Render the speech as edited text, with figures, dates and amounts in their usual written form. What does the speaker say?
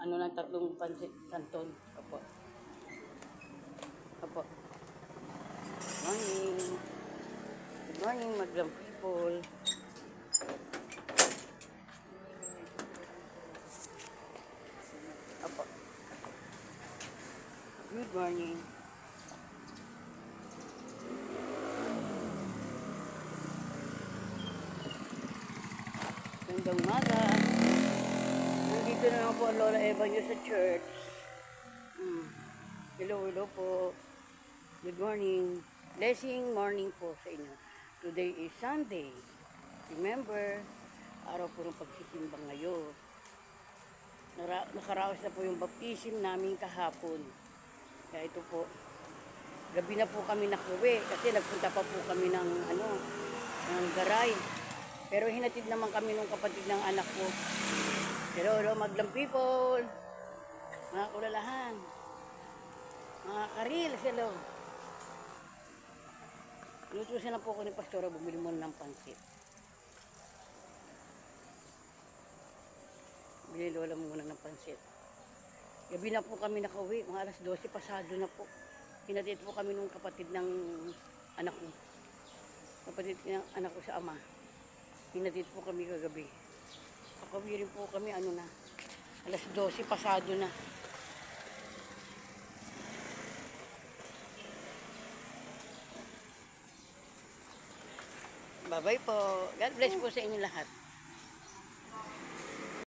ano ng tatlong pansit canton. Opo. Opo. Morning. Good morning, madlang people. Opo. Good morning. Gandang umaga. Nandito na lang po ang Lola Eva nyo sa church. Hello po. Good morning. Blessing morning po sa inyo. Today is Sunday. Remember, araw po ng pagsisimba ngayon. Nakaraos na po yung baptism namin kahapon. Kaya ito po, gabi na po kami nakuwi kasi nagpunta pa po kami ng garay. Pero hinatid naman kami ng kapatid ng anak ko. Hello maglang people. Mga kulalahan. Mga karil, hello. Inutusan na po ako ni Pastora, bumili muna ng pansit. Bili lola muna ng pansit. Gabi na po kami nakauwi, mga alas 12 pasado na po. Hinatid po kami ng kapatid ng anak ko. Kapatid ng anak ko sa ama. Hinatid po kami kagabi. Kakauwi rin po kami, alas 12 pasado na. Bye-bye po. God bless po sa inyo lahat.